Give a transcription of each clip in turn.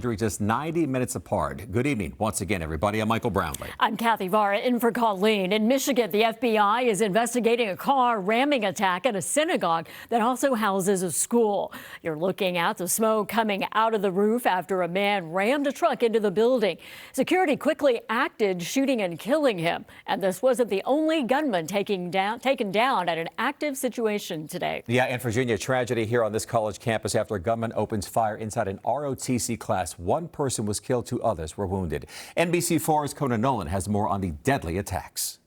Just 90 minutes apart. Good evening once again, everybody. I'm Michael Brownlee. I'm Kathy Vara in for Colleen. In Michigan, the FBI is investigating a car ramming attack at a synagogue that also houses a school. You're looking at the smoke coming out of the roof after a man rammed a truck into the building. Security quickly acted, shooting and killing him. And this wasn't the only gunman taken down at an active situation today. Yeah, in Virginia, tragedy here on this college campus after a gunman opens fire inside an ROTC class. One person was killed, 2 others were wounded. NBC4's Conan Nolan has more on the deadly attacks.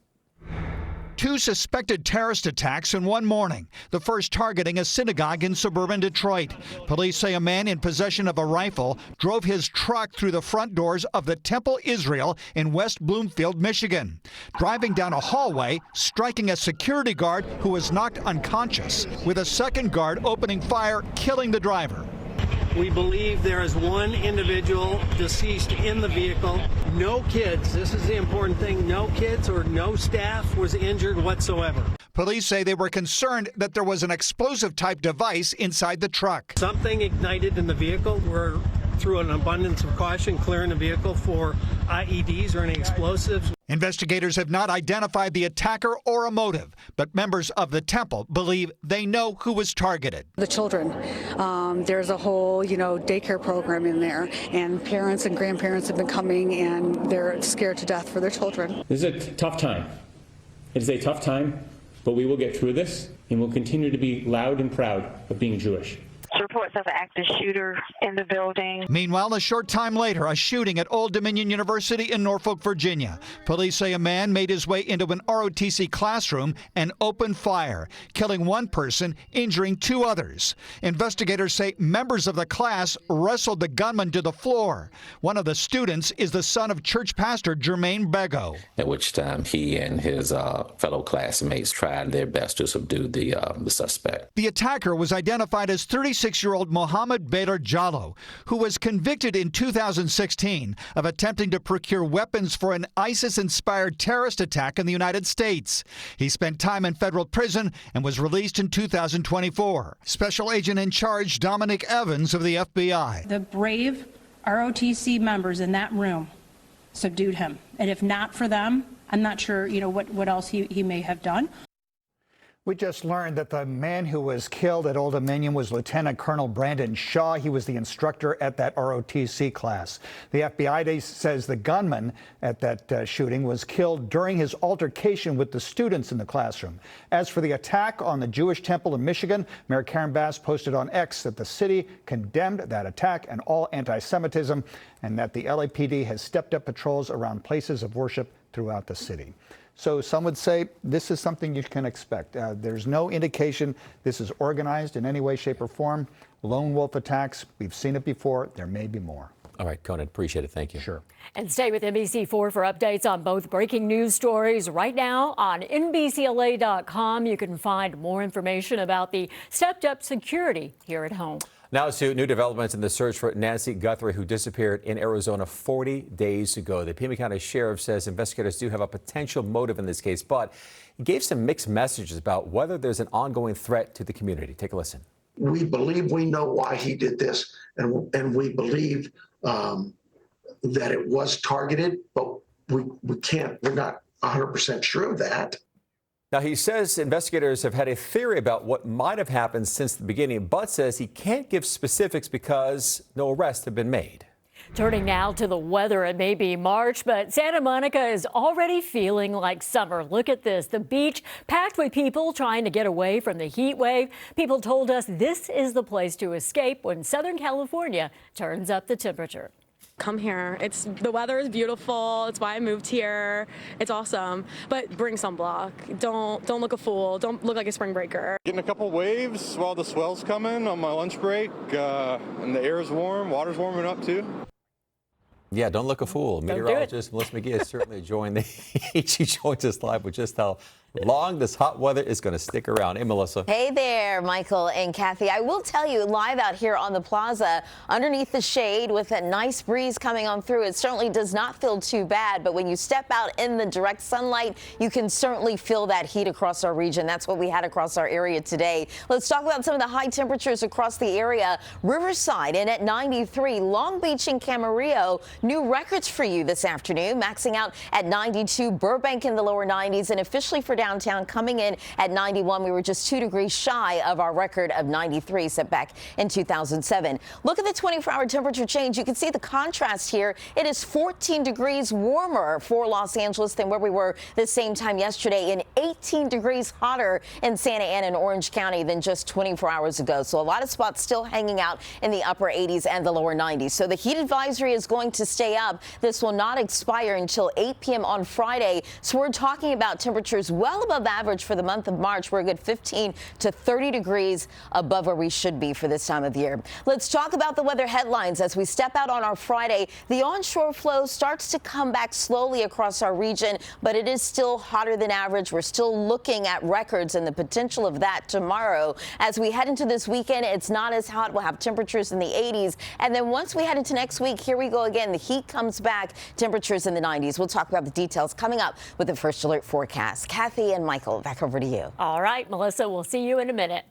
2 suspected terrorist attacks in one morning, the first targeting a synagogue in suburban Detroit. Police say a man in possession of a rifle drove his truck through the front doors of the Temple Israel in West Bloomfield, Michigan, driving down a hallway, striking a security guard who was knocked unconscious, with a second guard opening fire, killing the driver. We believe there is one individual deceased in the vehicle. No kids, this is the important thing, no kids or no staff was injured whatsoever. Police say they were concerned that there was an explosive type device inside the truck. Something ignited in the vehicle. We're, through an abundance of caution, clearing the vehicle for IEDs or any explosives. Investigators have not identified the attacker or a motive, but members of the temple believe they know who was targeted. The children. There's a whole, daycare program in there, and parents and grandparents have been coming, and they're scared to death for their children. This is a tough time. It is a tough time, but we will get through this, and we'll continue to be loud and proud of being Jewish. Reports of an active shooter in the building. Meanwhile, a short time later, a shooting at Old Dominion University in Norfolk, Virginia. Police say a man made his way into an ROTC classroom and opened fire, killing 1 person, injuring 2 others. Investigators say members of the class wrestled the gunman to the floor. One of the students is the son of church pastor Jermaine Bego. At which time he and his fellow classmates tried their best to subdue the suspect. The attacker was identified as 36-year-old Mohammed Bader Jallo, who was convicted in 2016 of attempting to procure weapons for an ISIS-inspired terrorist attack in the United States. He spent time in federal prison and was released in 2024. Special Agent in Charge Dominic Evans of the FBI. The brave ROTC members in that room subdued him. And if not for them, I'm not sure, what else he may have done. We just learned that the man who was killed at Old Dominion was Lieutenant Colonel Brandon Shaw. He was the instructor at that ROTC class. The FBI says the gunman at that shooting was killed during his altercation with the students in the classroom. As for the attack on the Jewish temple in Michigan, Mayor Karen Bass posted on X that the city condemned that attack and all anti-Semitism, and that the LAPD has stepped up patrols around places of worship throughout the city. So some would say this is something you can expect. There's no indication this is organized in any way, shape, or form. Lone wolf attacks, we've seen it before. There may be more. All right, Conan, appreciate it. Thank you. Sure. And stay with NBC4 for updates on both breaking news stories. Right now on NBCLA.com, you can find more information about the stepped-up security here at home. Now to new developments in the search for Nancy Guthrie, who disappeared in Arizona 40 days ago. The Pima County Sheriff says investigators do have a potential motive in this case, but he gave some mixed messages about whether there's an ongoing threat to the community. Take a listen. We believe we know why he did this, and we believe that it was targeted, but we're not 100% sure of that. Now, he says investigators have had a theory about what might have happened since the beginning, but says he can't give specifics because no arrests have been made. Turning now to the weather, it may be March, but Santa Monica is already feeling like summer. Look at this. The beach packed with people trying to get away from the heat wave. People told us this is the place to escape when Southern California turns up the temperature. Come here. The weather is beautiful. It's why I moved here. It's awesome. But bring sunblock. Don't look a fool. Don't look like a spring breaker. Getting a couple waves while the swell's coming on my lunch break, and the air is warm. Water's warming up too. Yeah, don't look a fool. Meteorologist Melissa McGee is certainly enjoying the heat. She joins us live with just how long this hot weather is going to stick around. Hey, Melissa. Hey there, Michael and Kathy. I will tell you, live out here on the plaza, underneath the shade with a nice breeze coming on through, it certainly does not feel too bad. But when you step out in the direct sunlight, you can certainly feel that heat across our region. That's what we had across our area today. Let's talk about some of the high temperatures across the area. Riverside in at 93, Long Beach and Camarillo, new records for you this afternoon, maxing out at 92, Burbank in the lower 90s, and officially for downtown coming in at 91. We were just 2 degrees shy of our record of 93 set back in 2007. Look at the 24-hour temperature change. You can see the contrast here. It is 14 degrees warmer for Los Angeles than where we were the same time yesterday, and 18 degrees hotter in Santa Ana and Orange County than just 24 hours ago. So a lot of spots still hanging out in the upper 80s and the lower 90s. So the heat advisory is going to stay up. This will not expire until 8 p.m. on Friday. So we're talking about temperatures well above average for the month of March. We're a good 15 to 30 degrees above where we should be for this time of year. Let's talk about the weather headlines as we step out on our Friday. The onshore flow starts to come back slowly across our region, but it is still hotter than average. We're still looking at records and the potential of that tomorrow. As we head into this weekend, it's not as hot. We'll have temperatures in the 80s. And then once we head into next week, here we go again. The heat comes back, temperatures in the 90s. We'll talk about the details coming up with the First Alert forecast. Kathy and Michael, back over to you. All right, Melissa, we'll see you in a minute.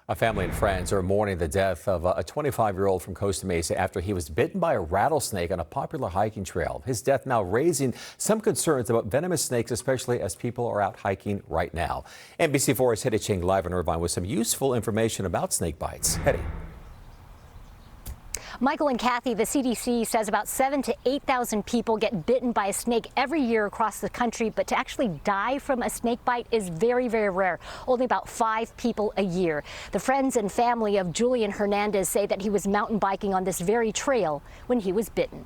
A family and friends are mourning the death of a 25-year-old from Costa Mesa after he was bitten by a rattlesnake on a popular hiking trail. His death now raising some concerns about venomous snakes, especially as people are out hiking right now. NBC4's Hetty Ching live in Irvine with some useful information about snake bites. Hetty. Michael and Kathy, the CDC says about 7,000 to 8,000 people get bitten by a snake every year across the country, but to actually die from a snake bite is very, very rare. Only about 5 people a year. The friends and family of Julian Hernandez say that he was mountain biking on this very trail when he was bitten.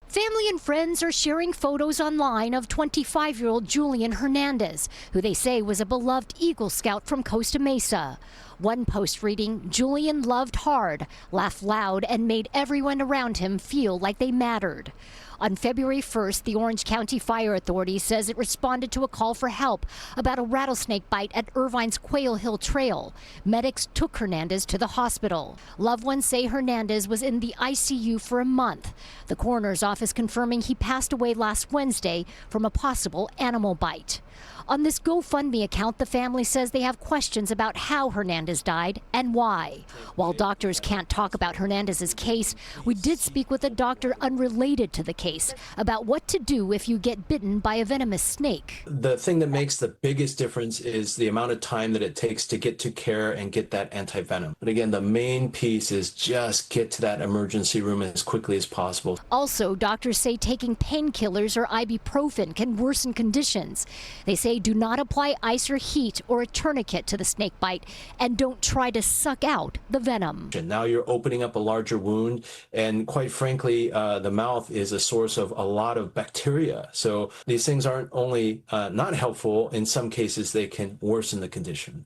Family and friends are sharing photos online of 25-year-old Julian Hernandez, who they say was a beloved Eagle Scout from Costa Mesa. One post reading, "Julian loved hard, laughed loud, and made everyone around him feel like they mattered." On February 1st, the Orange County Fire Authority says it responded to a call for help about a rattlesnake bite at Irvine's Quail Hill Trail. Medics took Hernandez to the hospital. Loved ones say Hernandez was in the ICU for a month. The coroner's office confirming he passed away last Wednesday from a possible animal bite. On this GoFundMe account, the family says they have questions about how Hernandez died and why. While doctors can't talk about Hernandez's case, we did speak with a doctor unrelated to the case about what to do if you get bitten by a venomous snake. The thing that makes the biggest difference is the amount of time that it takes to get to care and get that antivenom. But again, the main piece is just get to that emergency room as quickly as possible. Also, doctors say taking painkillers or ibuprofen can worsen conditions. They say do not apply ice or heat or a tourniquet to the snake bite, and don't try to suck out the venom. And now you're opening up a larger wound, and quite frankly, the mouth is a source of a lot of bacteria. So these things aren't only not helpful, in some cases they can worsen the condition.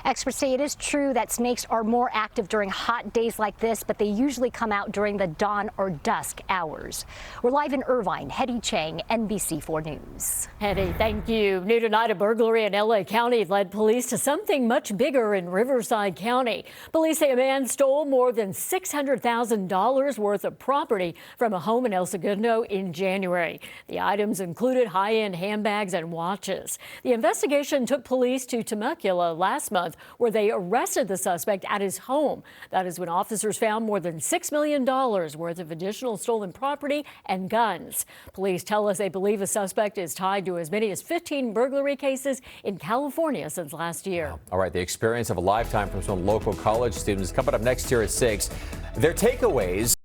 Experts say it is true that snakes are more active during hot days like this, but they usually come out during the dawn or dusk hours. We're live in Irvine. Hetty Chang, NBC4 News. Hetty, thank you. New tonight, a burglary in LA County led police to something much bigger in Riverside County. Police say a man stole more than $600,000 worth of property from a home in El Segundo in January. The items included high-end handbags and watches. The investigation took police to Temecula last month, where they arrested the suspect at his home. That is when officers found more than $6 million worth of additional stolen property and guns. Police tell us they believe the suspect is tied to as many as 15 burglary cases in California since last year. All right, the experience of a lifetime from some local college students coming up next here at 6. Their takeaways.